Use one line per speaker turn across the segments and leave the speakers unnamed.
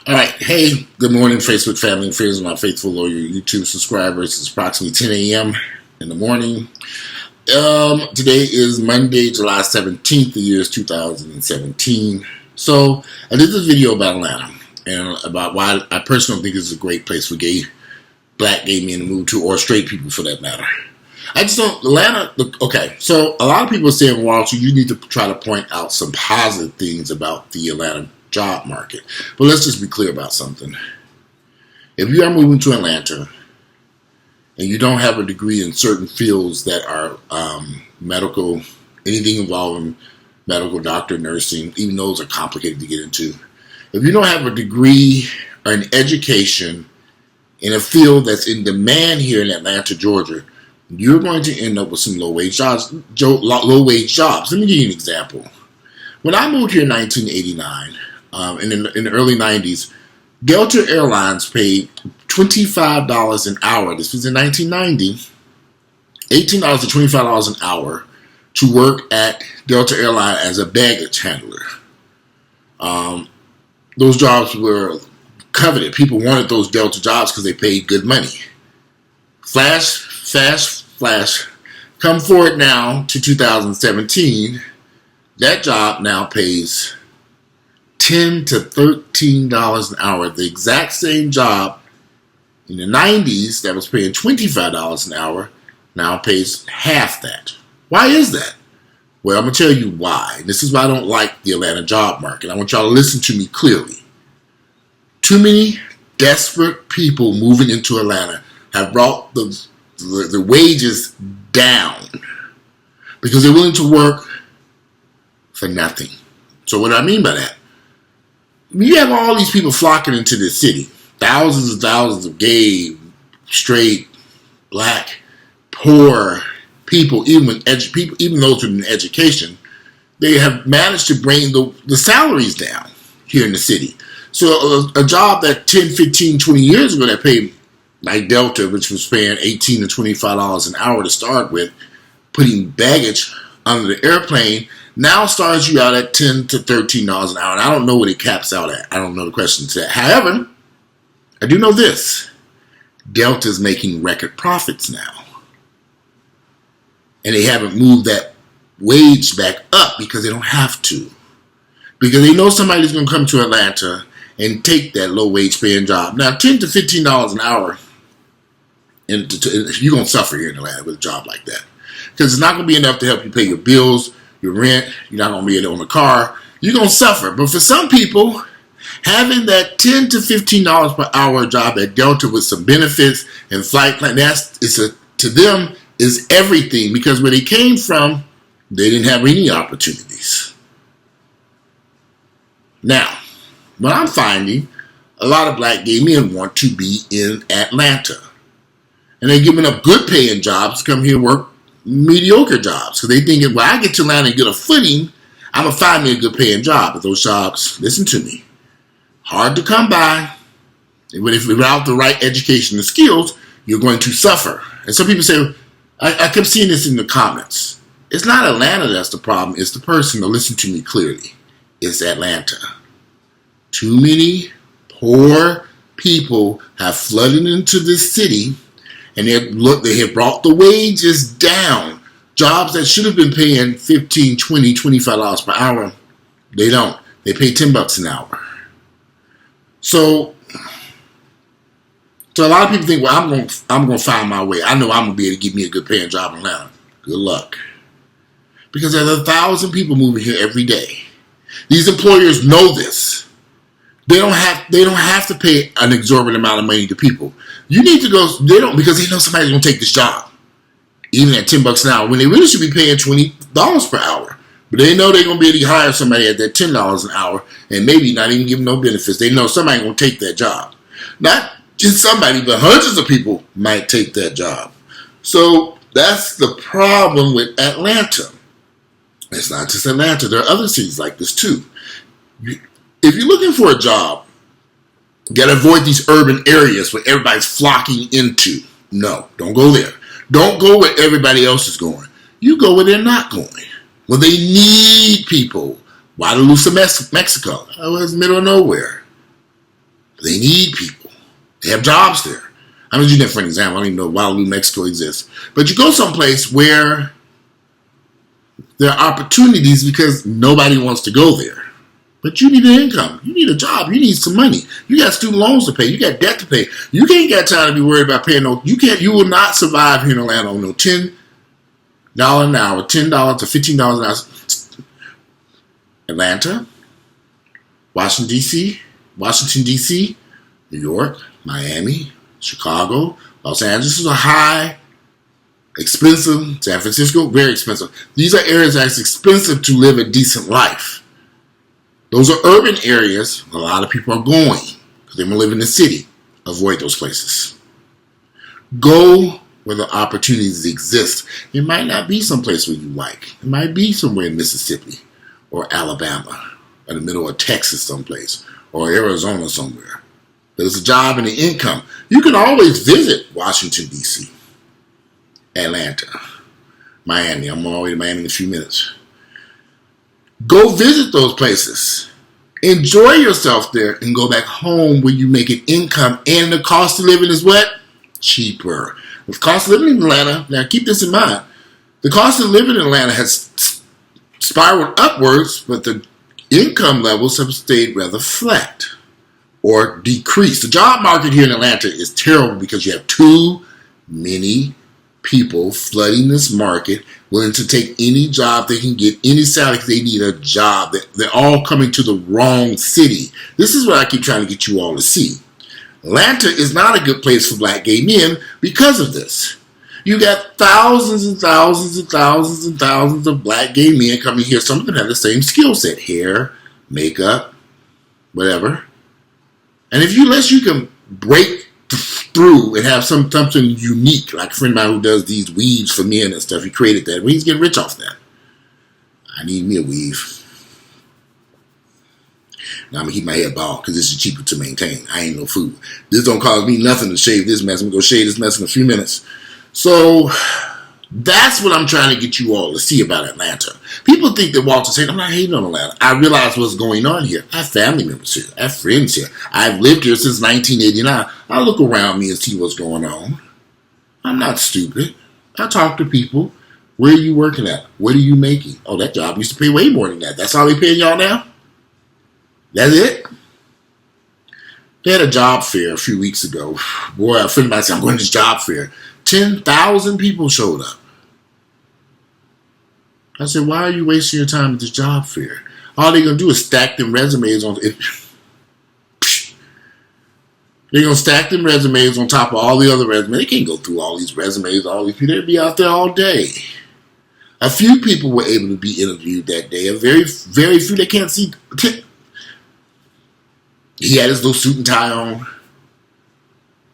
All right. Hey, good morning, Facebook family and friends, my faithful loyal YouTube subscribers. It's approximately 10 a.m. in the morning. Today is Monday, July 17th. The year is 2017. So I did this video about Atlanta and about why I personally think this is a great place for black gay men to move to, or straight people for that matter. I just don't, Atlanta, okay, so a lot of people are saying, well, so you need to try to point out some positive things about the Atlanta job market. But let's just be clear about something. If you are moving to Atlanta and you don't have a degree in certain fields that are medical, anything involving medical, doctor, nursing, even those are complicated to get into. If you don't have a degree or an education in a field that's in demand here in Atlanta, Georgia, you're going to end up with some low-wage jobs. Let me give you an example. When I moved here in 1989, in the early 90s, Delta Airlines paid $25 an hour. This was in 1990, $18 to $25 an hour to work at Delta Airlines as a baggage handler. Those jobs were coveted. People wanted those Delta jobs because they paid good money. Flash. Come forward now to 2017. That job now pays $10 to $13 an hour. The exact same job in the 90s that was paying $25 an hour now pays half that. Why is that? Well, I'm going to tell you why. This is why I don't like the Atlanta job market. I want y'all to listen to me clearly. Too many desperate people moving into Atlanta have brought the wages down because they're willing to work for nothing. So what do I mean by that? You have all these people flocking into the city. Thousands and thousands of gay, straight, black, poor people, even those with an education, they have managed to bring the salaries down here in the city. So a job that 10, 15, 20 years ago that paid like Delta, which was paying $18 to $25 an hour to start with, putting baggage under the airplane, now starts you out at $10 to $13 an hour. And I don't know what it caps out at. I don't know the question to that. However, I do know this. Delta's making record profits now. And they haven't moved that wage back up because they don't have to. Because they know somebody's going to come to Atlanta and take that low wage paying job. Now, $10 to $15 an hour, and you're going to suffer here in Atlanta with a job like that. Because it's not going to be enough to help you pay your bills, your rent. You're not going to be able to own a car. You're going to suffer. But for some people, having that $10 to $15 per hour job at Delta with some benefits and flight plan, to them is everything. Because where they came from, they didn't have any opportunities. Now, what I'm finding, a lot of black gay men want to be in Atlanta. And they're giving up good paying jobs to come here and work mediocre jobs. So they thinking, well, I get to Atlanta and get a footing, I'm going to find me a good paying job. But those jobs, listen to me, hard to come by. Without the right education and skills, you're going to suffer. And some people say, I kept seeing this in the comments. It's not Atlanta that's the problem. It's the person. Now listen to me clearly. It's Atlanta. Too many poor people have flooded into this city, and they have brought the wages down. Jobs that should have been paying $15, $20, $25 per hour, they don't. They pay $10 an hour. So a lot of people think, well, I'm going to find my way. I know I'm going to be able to get me a good paying job in Atlanta. Good luck. Because there's 1,000 people moving here every day. These employers know this. They don't have to pay an exorbitant amount of money to people. You need to go. They don't, because they know somebody's going to take this job, even at $10 an hour, when they really should be paying $20 per hour. But they know they're going to be able to hire somebody at that $10 an hour and maybe not even give them no benefits. They know somebody's going to take that job. Not just somebody, but hundreds of people might take that job. So that's the problem with Atlanta. It's not just Atlanta. There are other cities like this too. If you're looking for a job, you got to avoid these urban areas where everybody's flocking into. No, don't go there. Don't go where everybody else is going. You go where they're not going. Well, they need people. Guadalupe, Mexico. That was middle of nowhere. They need people. They have jobs there. I'm going to use that for an example. I don't even know Waterloo, Mexico exists. But you go someplace where there are opportunities because nobody wants to go there. But you need an income. You need a job. You need some money. You got student loans to pay. You got debt to pay. You can't get time to be worried about paying no. You will not survive here in Atlanta on no $10 an hour, $10 to $15 an hour. Atlanta, Washington D.C., New York, Miami, Chicago, Los Angeles is a high, expensive. San Francisco, very expensive. These are areas that's expensive to live a decent life. Those are urban areas a lot of people are going because they want to live in the city. Avoid those places. Go where the opportunities exist. It might not be someplace where you like. It might be somewhere in Mississippi or Alabama, in the middle of Texas someplace, or Arizona somewhere. There's a job and an income. You can always visit Washington, D.C., Atlanta, Miami. I'm on my way to Miami in a few minutes. Go visit those places. Enjoy yourself there and go back home where you make an income and the cost of living is what? Cheaper. The cost of living in Atlanta, now keep this in mind, the cost of living in Atlanta has spiraled upwards, but the income levels have stayed rather flat or decreased. The job market here in Atlanta is terrible because you have too many people flooding this market, willing to take any job they can get, any salary because they need a job. They're all coming to the wrong city. This is what I keep trying to get you all to see. Atlanta is not a good place for black gay men because of this. You got thousands and thousands and thousands and thousands of black gay men coming here. Some of them have the same skill set, hair, makeup, whatever. And unless you can break through and have something unique, like a friend of mine who does these weaves for men and stuff, he created that. He's getting rich off that. I need me a weave. Now I'm going to keep my head bald because this is cheaper to maintain. I ain't no fool. This don't cost me nothing to shave this mess. I'm going to go shave this mess in a few minutes. So that's what I'm trying to get you all to see about Atlanta. People think that Walter said, I'm not hating on Atlanta. I realize what's going on here. I have family members here. I have friends here. I've lived here since 1989. I look around me and see what's going on. I'm not stupid. I talk to people. Where are you working at? What are you making? Oh, that job used to pay way more than that. That's all they paying y'all now? That's it? They had a job fair a few weeks ago. Boy, a friend of mine said, I'm going to this job fair. 10,000 people showed up. I said, why are you wasting your time at this job fair? All they're going to do is stack them resumes on it. They're going to stack them resumes on top of all the other resumes. They can't go through all these resumes, all these people. They'd be out there all day. A few people were able to be interviewed that day. A very, very few. They can't see. He had his little suit and tie on.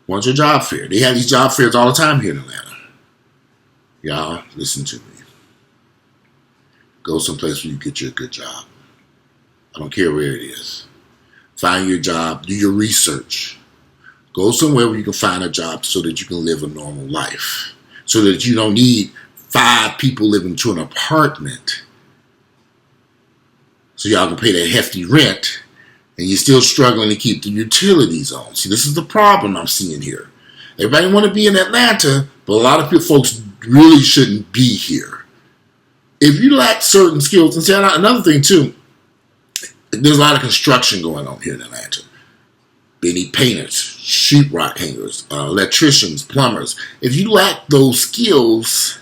What's your job fair? They have these job fairs all the time here in Atlanta. Y'all, listen to me. Go someplace where you get you a good job. I don't care where it is. Find your job. Do your research. Go somewhere where you can find a job so that you can live a normal life. So that you don't need 5 people living to an apartment. So y'all can pay that hefty rent. And you're still struggling to keep the utilities on. See, this is the problem I'm seeing here. Everybody want to be in Atlanta, but a lot of folks really shouldn't be here. If you lack certain skills, and see, another thing too, there's a lot of construction going on here in Atlanta. They need painters, sheetrock hangers, electricians, plumbers. If you lack those skills,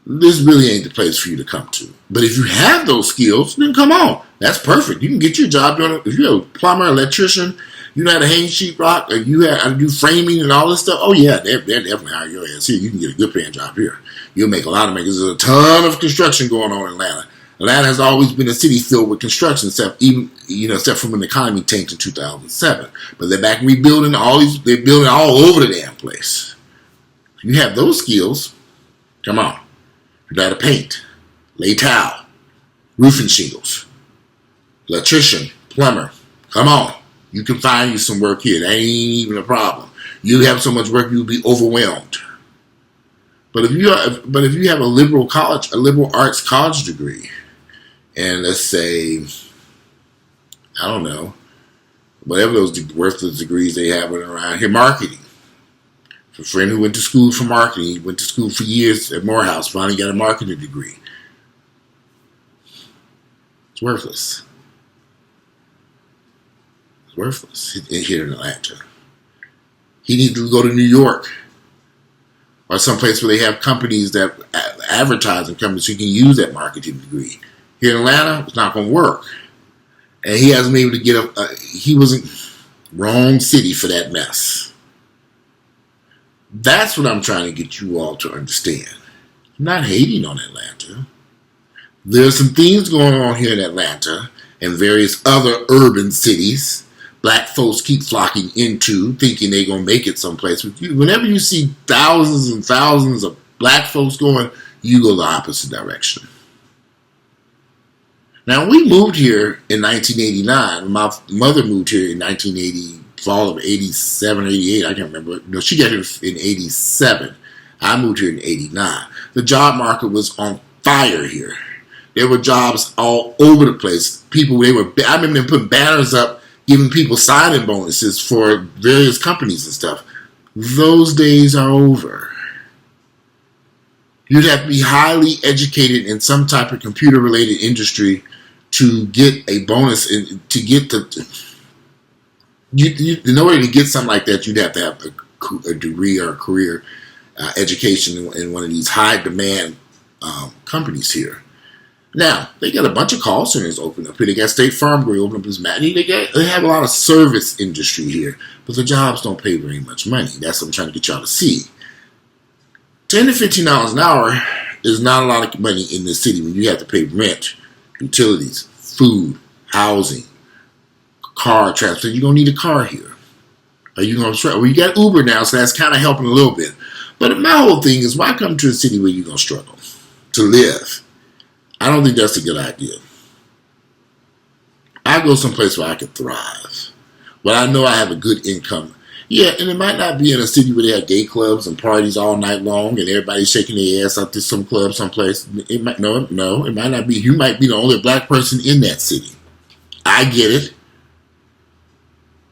this really ain't the place for you to come to. But if you have those skills, then come on. That's perfect. You can get your job done. If you're a plumber, electrician, you know how to hang sheetrock, or you know how to do framing and all this stuff, oh yeah, they're definitely hire your ass here. You can get a good paying job here. You'll make a lot of money. There's a ton of construction going on in Atlanta. Atlanta has always been a city filled with construction, except from when the economy tanked in 2007. But they're back rebuilding they're building all over the damn place. If you have those skills, come on. You know how to paint, lay tile, roofing shingles, electrician, plumber. Come on. You can find you some work here. That ain't even a problem. You have so much work, you'll be overwhelmed. But if you have a liberal arts college degree, and let's say, I don't know, whatever those worthless degrees they have around here. Marketing. A friend who went to school for marketing. He went to school for years at Morehouse. Finally got a marketing degree. It's worthless. It's worthless here in Atlanta. He needs to go to New York or someplace where they have companies that advertising companies who can use that marketing degree. Here in Atlanta, it's not going to work. And he hasn't been able to get he was in wrong city for that mess. That's what I'm trying to get you all to understand. I'm not hating on Atlanta. There's some things going on here in Atlanta and various other urban cities black folks keep flocking into, thinking they're going to make it someplace. Whenever you see thousands and thousands of black folks going, you go the opposite direction. Now, we moved here in 1989. My mother moved here in 1980, fall of 87, 88. I can't remember. No, she got here in 87. I moved here in 89. The job market was on fire here. There were jobs all over the place. I remember them putting banners up, giving people signing bonuses for various companies and stuff. Those days are over. You'd have to be highly educated in some type of computer-related industry to get a bonus, and to get in order to get something like that, you'd have to have a degree or a career education in one of these high-demand companies here. Now, they got a bunch of call centers open up here. They got State Farm Group open up as Matney. They have a lot of service industry here, but the jobs don't pay very much money. That's what I'm trying to get y'all to see. $10 to $15 an hour is not a lot of money in this city when you have to pay rent, utilities, food, housing, car transport. You're going to need a car here. Are you going to struggle? Well, you got Uber now, so that's kind of helping a little bit. But my whole thing is, why come to a city where you're going to struggle to live? I don't think that's a good idea. I go someplace where I can thrive, where I know I have a good income. Yeah, and it might not be in a city where they have gay clubs and parties all night long and everybody's shaking their ass up to some club someplace. It might it might not be. You might be the only black person in that city. I get it.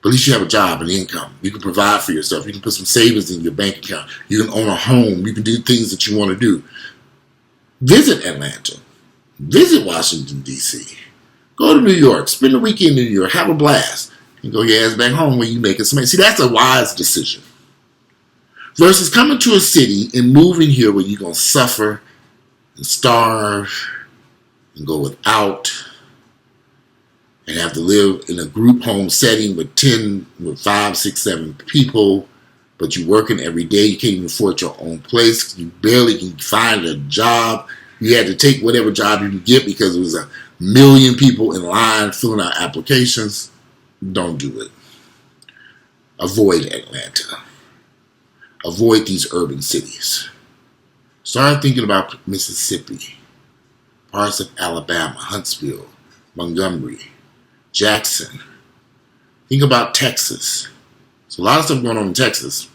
But at least you have a job and income. You can provide for yourself. You can put some savings in your bank account. You can own a home. You can do things that you want to do. Visit Atlanta. Visit Washington, D.C. Go to New York. Spend the weekend in New York. Have a blast. And go your ass back home when you make it. See, that's a wise decision. Versus coming to a city and moving here where you're going to suffer and starve and go without and have to live in a group home setting with 5, 6, 7 people, but you're working every day. You can't even afford your own place. You barely can find a job. You had to take whatever job you could get because there was 1 million people in line filling out applications. Don't do it. Avoid Atlanta. Avoid these urban cities. Start thinking about Mississippi, parts of Alabama, Huntsville, Montgomery, Jackson. Think about Texas. There's a lot of stuff going on in Texas.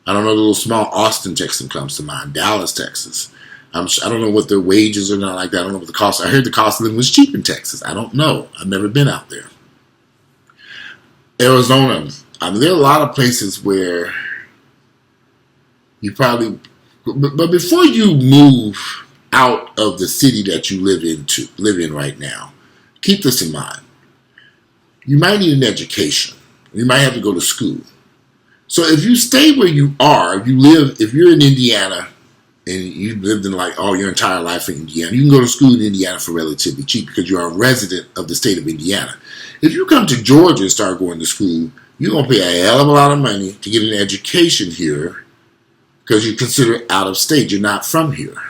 I don't know, the little small Austin, Texas comes to mind. Dallas, Texas. I don't know what their wages are, not like that. I don't know what the cost. I heard the cost of living was cheap in Texas. I don't know. I've never been out there. Arizona. There are a lot of places where you probably, but before you move out of the city that you live in right now, keep this in mind. You might need an education. You might have to go to school. So if you stay where you are, if you're in Indiana and you've lived in like all your entire life in Indiana, you can go to school in Indiana for relatively cheap because you're a resident of the state of Indiana. If you come to Georgia and start going to school, you're going to pay a hell of a lot of money to get an education here because you're considered out of state. You're not from here.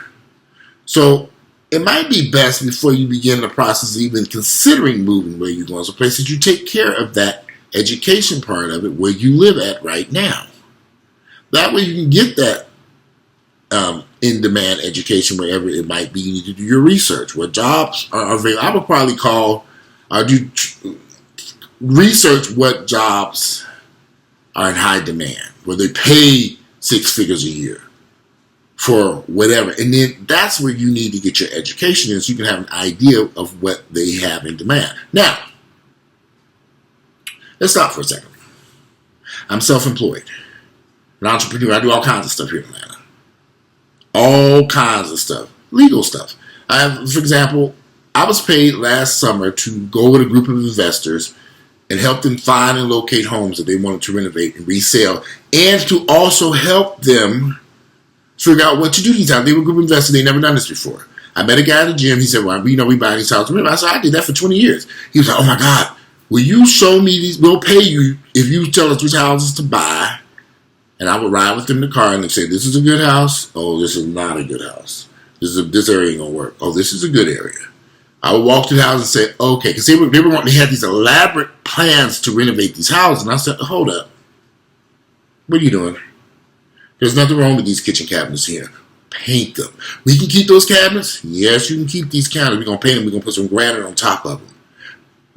So it might be best before you begin the process of even considering moving where you're going to places, you take care of that education part of it where you live at right now. That way you can get that in-demand education wherever it might be. You need to do your research. What jobs are available? I would probably research what jobs are in high demand, where they pay 6 figures a year for whatever. And then that's where you need to get your education in so you can have an idea of what they have in demand. Now, Let's stop for a second. I'm self-employed, an entrepreneur. I do all kinds of stuff here in Atlanta. All kinds of stuff. Legal stuff. For example, I was paid last summer to go with a group of investors and help them find and locate homes that they wanted to renovate and resell, and to also help them figure out what to do these times. They were a group of investors. They never done this before. I met a guy at the gym. He said, well, we buy these houses. I said, I did that for 20 years. He was like, oh my God, will you show me these? We'll pay you if you tell us which houses to buy. And I would ride with them in the car and they'd say, this is a good house. Oh, this is not a good house. This area ain't going to work. Oh, this is a good area. I would walk to the house and say, okay, because they had these elaborate plans to renovate these houses. And I said, hold up. What are you doing? There's nothing wrong with these kitchen cabinets here. Paint them. We can keep those cabinets? Yes, you can keep these cabinets. We're going to paint them. We're going to put some granite on top of them.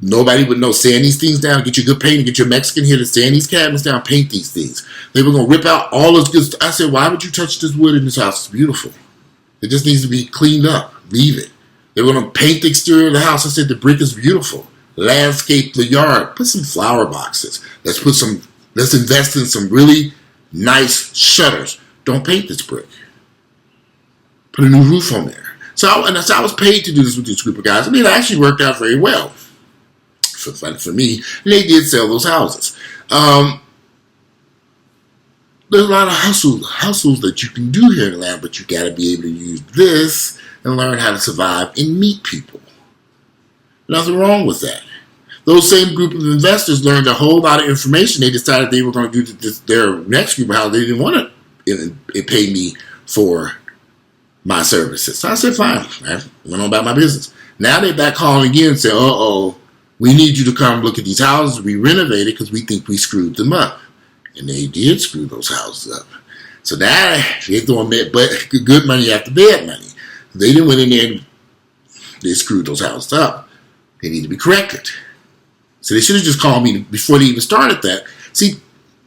Nobody would know. Sand these things down. Get your good painter. Get your Mexican here to sand these cabinets down. Paint these things. They were going to rip out all this good stuff. I said, why would you touch this wood in this house? It's beautiful. It just needs to be cleaned up. Leave it. They were going to paint the exterior of the house. I said, the brick is beautiful. Landscape the yard. Put some flower boxes. Let's invest in some really nice shutters. Don't paint this brick. Put a new roof on there. So I was paid to do this with this group of guys. I mean, it actually worked out very well for me. And they did sell those houses. There's a lot of hustles that you can do here in Atlanta, but you got to be able to use this and learn how to survive and meet people. Nothing wrong with that. Those same group of investors learned a whole lot of information. They decided they were going to do their next group of houses. They didn't want to pay me for my services. So I said, fine. I went on about my business. Now they're back calling again and say, we need you to come look at these houses we renovated because we think we screwed them up. And they did screw those houses up. So now they're throwing good money after bad money. They didn't went in there and they screwed those houses up. They need to be corrected. So they should have just called me before they even started that. See,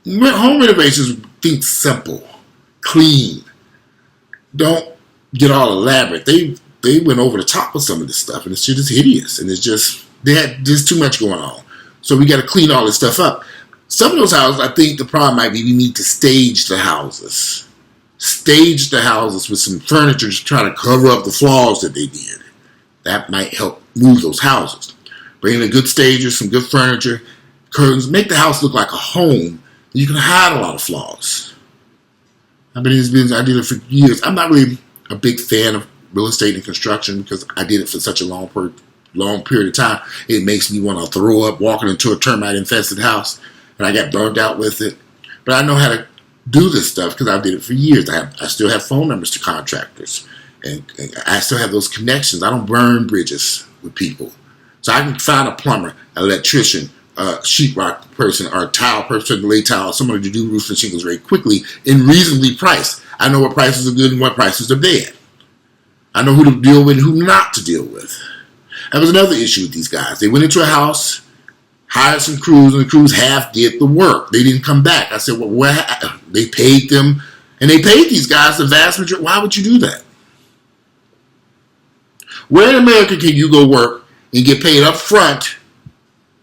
home renovations, think simple, clean. Don't get all elaborate. They went over the top of some of this stuff, and this shit is hideous. And there's too much going on. So we got to clean all this stuff up. Some of those houses, I think the problem might be we need to stage the houses. Stage the houses with some furniture to try to cover up the flaws that they did. That might help move those houses. Bring in a good stager, some good furniture, curtains, make the house look like a home. You can hide a lot of flaws. I did it for years. I'm not really a big fan of real estate and construction because I did it for such a long period of time. It makes me want to throw up walking into a termite-infested house, and I got burned out with it. But I know how to do this stuff because I did it for years. I still have phone numbers to contractors, and I still have those connections. I don't burn bridges with people. So I can find a plumber, an electrician, a sheetrock person, or a tile person to lay tile, somebody to do roofs and shingles very quickly and reasonably priced. I know what prices are good and what prices are bad. I know who to deal with and who not to deal with. That was another issue with these guys. They went into a house, hired some crews, and the crews half did the work. They didn't come back. I said, well, they paid them, and they paid these guys the vast majority. Why would you do that? Where in America can you go work and get paid up front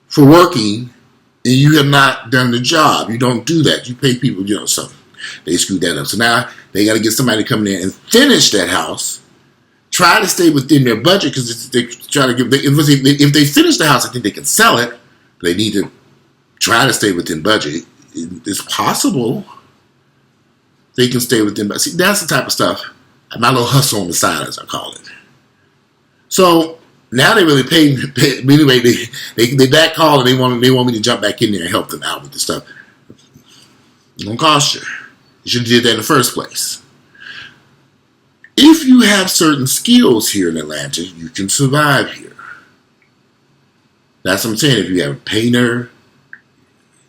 for working, and you have not done the job? You don't do that. You pay people, so they screwed that up. So now they got to get somebody to come in there and finish that house. Try to stay within their budget because they try to if they finish the house, I think they can sell it. But they need to try to stay within budget. It's possible they can stay within budget. See, that's the type of stuff. My little hustle on the side, as I call it. So now they really pay me. Anyway, they back call and they want me to jump back in there and help them out with the stuff. It's gonna cost you. You should have did that in the first place. If you have certain skills here in Atlanta, you can survive here. That's what I'm saying. If you have a painter,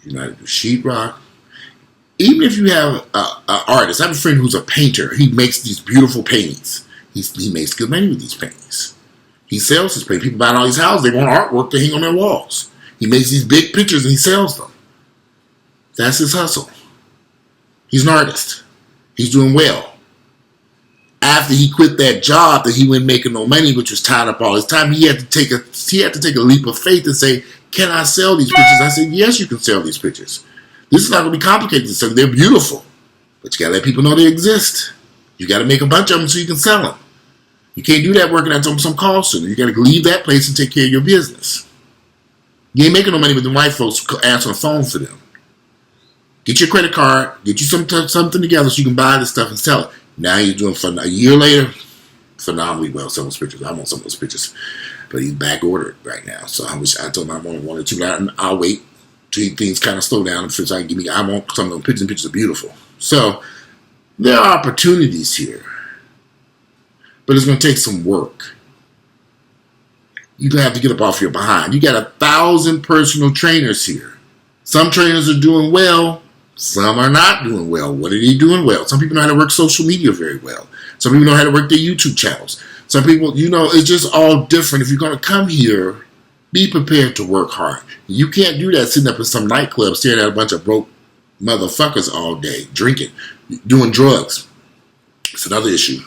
you know how to do sheetrock. Even if you have an artist. I have a friend who's a painter. He makes these beautiful paintings. He makes good money with these paintings. He sells his paintings. People buy all these houses. They want artwork to hang on their walls. He makes these big pictures and he sells them. That's his hustle. He's an artist. He's doing well. After he quit that job that he wasn't making no money, which was tied up all his time, he had to take a leap of faith and say, can I sell these pictures? I said, yes, you can sell these pictures. This is not going to be complicated. So they're beautiful. But you got to let people know they exist. You got to make a bunch of them so you can sell them. You can't do that working at some call center. You got to leave that place and take care of your business. You ain't making no money with the white folks answering the phone for them. Get your credit card, get you something together so you can buy this stuff and sell it. Now you're doing, for a year later, phenomenally well selling those pictures. I want some of those pictures. But he's back ordered right now. So I told him I wanted one or two. I'll wait till things kind of slow down. I want some of them pictures, and pictures are beautiful. So there are opportunities here. But it's going to take some work. You're going to have to get up off your behind. You got 1,000 personal trainers here. Some trainers are doing well. Some are not doing well. What are they doing well? Some people know how to work social media very well. Some people know how to work their YouTube channels. Some people, it's just all different. If you're going to come here, be prepared to work hard. You can't do that sitting up in some nightclub staring at a bunch of broke motherfuckers all day, drinking, doing drugs. It's another issue.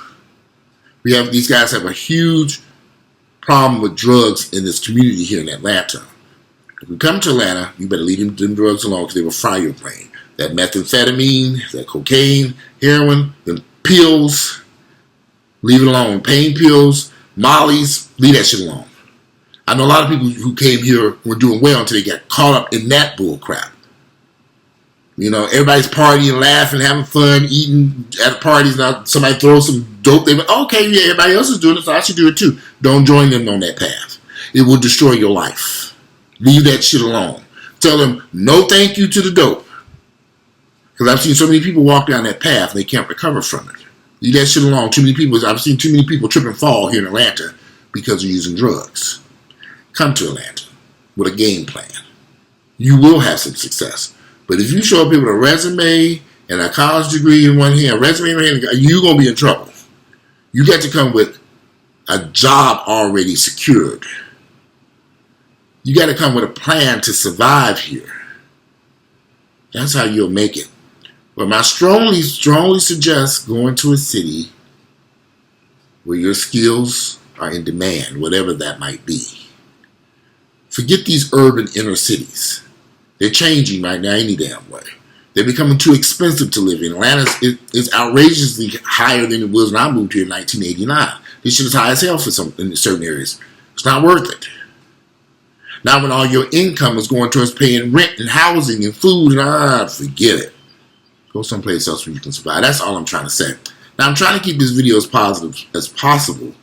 These guys have a huge problem with drugs in this community here in Atlanta. If you come to Atlanta, you better leave them drugs alone because they will fry your brain. That methamphetamine, that cocaine, heroin, the pills, leave it alone. Pain pills, mollies, leave that shit alone. I know a lot of people who came here were doing well until they got caught up in that bull crap. Everybody's partying, laughing, having fun, eating at parties. Now somebody throws some dope. They went, okay, yeah, everybody else is doing it, so I should do it too. Don't join them on that path. It will destroy your life. Leave that shit alone. Tell them no thank you to the dope. Because I've seen so many people walk down that path and they can't recover from it. Leave that shit alone. I've seen too many people trip and fall here in Atlanta because of using drugs. Come to Atlanta with a game plan. You will have some success. But if you show up here with a resume and a college degree in one hand, you're going to be in trouble. You got to come with a job already secured. You got to come with a plan to survive here. That's how you'll make it. But I strongly suggest going to a city where your skills are in demand, whatever that might be. Forget these urban inner cities. They're changing right now any damn way. They're becoming too expensive to live in. Atlanta is outrageously higher than it was when I moved here in 1989. This shit is high as hell in certain areas. It's not worth it. Now when all your income is going towards paying rent and housing and food, forget it. Go someplace else where you can survive. That's all I'm trying to say. Now I'm trying to keep this video as positive as possible.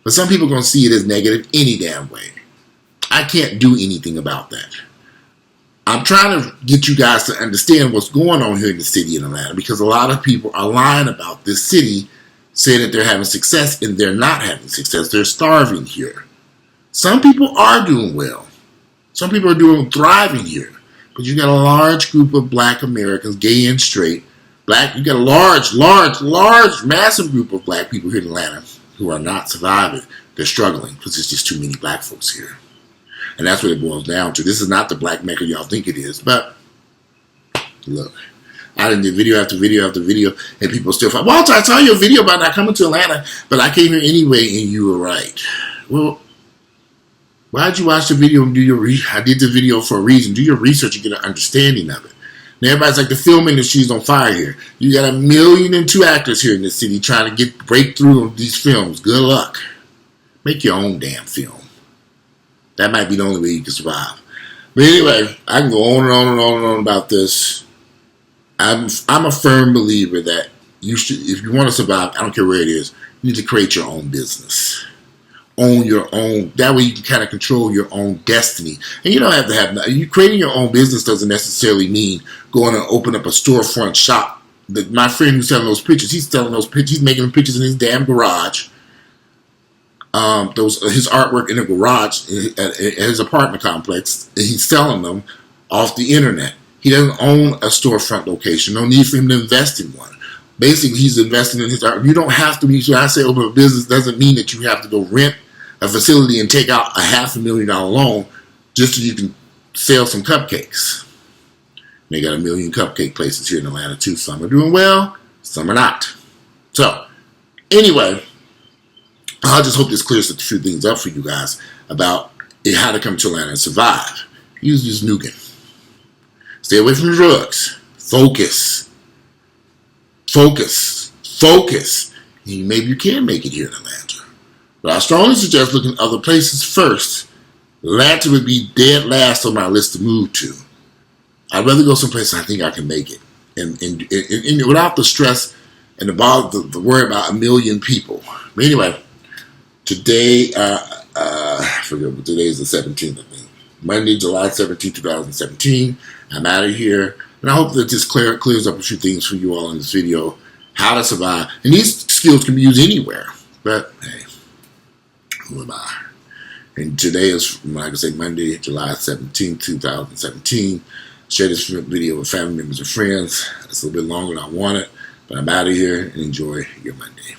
But some people are going to see it as negative any damn way. I can't do anything about that. I'm trying to get you guys to understand what's going on here in the city of Atlanta because a lot of people are lying about this city, saying that they're having success and they're not having success. They're starving here. Some people are doing well. Some people are thriving here. But you got a large group of black Americans, gay and straight. You got a large, massive group of black people here in Atlanta who are not surviving. They're struggling because there's just too many black folks here. And that's what it boils down to. This is not the black Mecca y'all think it is. But, look, I done did video after video after video, and people still fight. Walter, I saw your video about not coming to Atlanta, but I came here anyway, and you were right. Well, why'd you watch the video and do your I did the video for a reason. Do your research and get an understanding of it. Now, everybody's like, the film industry's on fire here. You got 1.2 million actors here in this city trying to break through on these films. Good luck. Make your own damn film. That might be the only way you can survive. But anyway, I can go on and on and on and on about this. I'm a firm believer that you should, if you want to survive, I don't care where it is, you need to create your own business. Own your own. That way you can kind of control your own destiny. And you don't have to have, you creating your own business doesn't necessarily mean going to open up a storefront shop. My friend who's selling those pictures, he's making them pictures in his damn garage. His artwork in a garage at his apartment complex. He's selling them off the internet. He doesn't own a storefront location. No need for him to invest in one. Basically, he's investing in his art. You don't have to be. So I say open a business doesn't mean that you have to go rent a facility and take out a $500,000 loan just so you can sell some cupcakes. They got 1 million cupcake places here in Atlanta too. Some are doing well, some are not. So, anyway, I just hope this clears a few things up for you guys about how to come to Atlanta and survive. Use this Nugan. Stay away from the drugs. Focus. Focus. Focus. And maybe you can make it here in Atlanta. But I strongly suggest looking at other places first. Atlanta would be dead last on my list to move to. I'd rather go someplace I think I can make it. And without the stress and the worry about a million people. But anyway, today, I forget what today is, the 17th, I think. Monday, July 17, 2017. I'm out of here. And I hope that this clears up a few things for you all in this video. How to survive. And these skills can be used anywhere. But, hey, who am I? And today is, like I say, Monday, July 17, 2017. Share this video with family members and friends. It's a little bit longer than I wanted. But I'm out of here and enjoy your Monday.